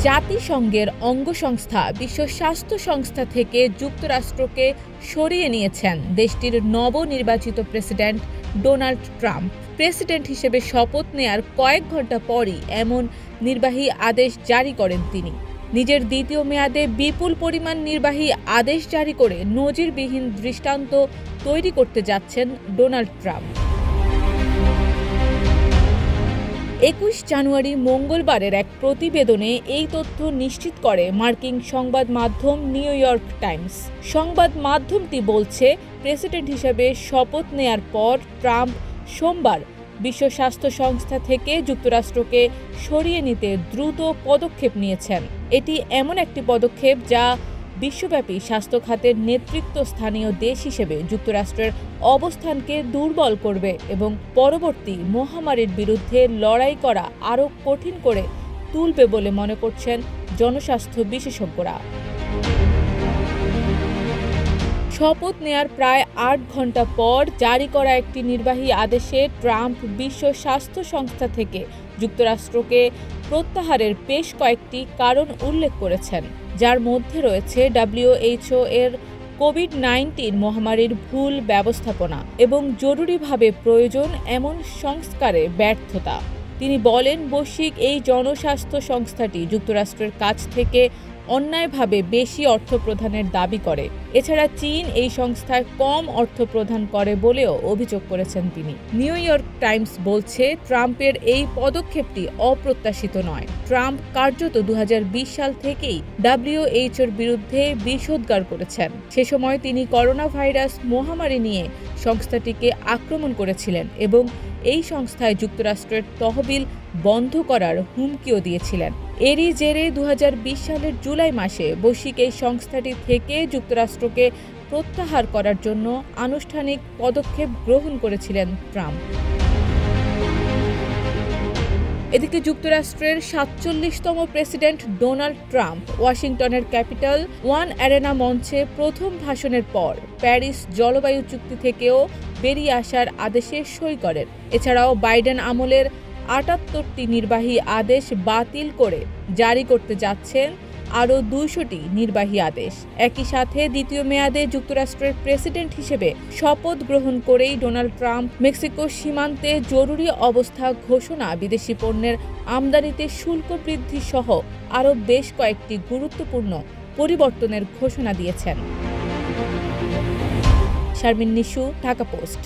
জাতিসংঘের অঙ্গসংস্থা বিশ্ব স্বাস্থ্য সংস্থা থেকে যুক্তরাষ্ট্রকে সরিয়ে নিয়েছেন দেশটির নবনির্বাচিত প্রেসিডেন্ট ডোনাল্ড ট্রাম্প। প্রেসিডেন্ট হিসেবে শপথ নেয়ার কয়েক ঘণ্টা পরই এমন নির্বাহী আদেশ জারি করেন তিনি। নিজের দ্বিতীয় মেয়াদে বিপুল পরিমাণ নির্বাহী আদেশ জারি করে নজিরবিহীন দৃষ্টান্ত তৈরি করতে যাচ্ছেন ডোনাল্ড ট্রাম্প। ২১ জানুয়ারি মঙ্গলবারের এক প্রতিবেদনে এই তথ্য নিশ্চিত করে মার্কিন সংবাদ মাধ্যম নিউ ইয়র্ক টাইমস। সংবাদ মাধ্যমটি বলছে, প্রেসিডেন্ট হিসেবে শপথ নেয়ার পর ট্রাম্প সোমবার বিশ্ব স্বাস্থ্য সংস্থা থেকে যুক্তরাষ্ট্রকে সরিয়ে নিতে দ্রুত পদক্ষেপ নিয়েছেন। এটি এমন একটি পদক্ষেপ যা বিশ্বব্যাপী স্বাস্থ্য খাতের নেতৃত্বস্থানীয় দেশ হিসেবে যুক্তরাষ্ট্রের অবস্থানকে দুর্বল করবে এবং পরবর্তী মহামারীর বিরুদ্ধে লড়াই করা আরও কঠিন করে তুলবে বলে মনে করছেন জনস্বাস্থ্য বিশেষজ্ঞরা। শপথ নেয়ার প্রায় ৮ ঘণ্টা পর জারি করা একটি নির্বাহী আদেশে ট্রাম্প বিশ্ব স্বাস্থ্য সংস্থা থেকে যুক্তরাষ্ট্রকে প্রত্যাহারের বেশ কয়েকটি কারণ উল্লেখ করেছেন, যার মধ্যে রয়েছে WHO এর কোভিড-19 মহামারীর ভুল ব্যবস্থাপনা এবং জরুরিভাবে প্রয়োজন এমন সংস্কারে ব্যর্থতা। তিনি বলেন, বৈশ্বিক এই জনস্বাস্থ্য সংস্থাটি যুক্তরাষ্ট্রের কাছ থেকে অন্যায়ভাবে বেশি অর্থ প্রদানের দাবি করে। এছাড়া চীন এই সংস্থায় কম অর্থ প্রদান করে বলেও অভিযোগ করেছেন তিনি। নিউ ইয়র্ক টাইমস বলছে, ট্রাম্পের এই পদক্ষেপটি অপ্রত্যাশিত নয়। ট্রাম্প কার্যত ২০২০ সাল থেকেই WHO-র বিরুদ্ধে বিষোদ্গার করেছেন। সে সময় তিনি করোনা ভাইরাস মহামারী নিয়ে সংস্থাটিকে আক্রমণ করেছিলেন এবং এই সংস্থায় যুক্তরাষ্ট্রের তহবিল বন্ধ করার হুমকিও দিয়েছিলেন। এরই জেরে ২০২০ সালের জুলাই মাসে বৈশ্বিক এই সংস্থাটি থেকে যুক্তরাষ্ট্রকে প্রত্যাহার করার জন্য আনুষ্ঠানিক পদক্ষেপ গ্রহণ করেছিলেন ট্রাম্প। এদিকে যুক্তরাষ্ট্রের ৪৭তম প্রেসিডেন্ট ডোনাল্ড ট্রাম্প ওয়াশিংটনের ক্যাপিটাল ওয়ান অ্যারেনা মঞ্চে প্রথম ভাষণের পর প্যারিস জলবায়ু চুক্তি থেকেও বেরিয়ে আসার আদেশে সই করেন। এছাড়াও বাইডেন আমলের ৭৮টি নির্বাহী আদেশ বাতিল করে জারি করতে যাচ্ছেন আরও ২০০টি নির্বাহী আদেশ। একই সাথে দ্বিতীয় মেয়াদে যুক্তরাষ্ট্রের প্রেসিডেন্ট হিসেবে শপথ গ্রহণ করেই ডোনাল্ড ট্রাম্প মেক্সিকো সীমান্তে জরুরি অবস্থা ঘোষণা, বিদেশি পণ্যের আমদানিতে শুল্ক বৃদ্ধি সহ আরও বেশ কয়েকটি গুরুত্বপূর্ণ পরিবর্তনের ঘোষণা দিয়েছেন। শারমিন নিশু, ঢাকা পোস্ট।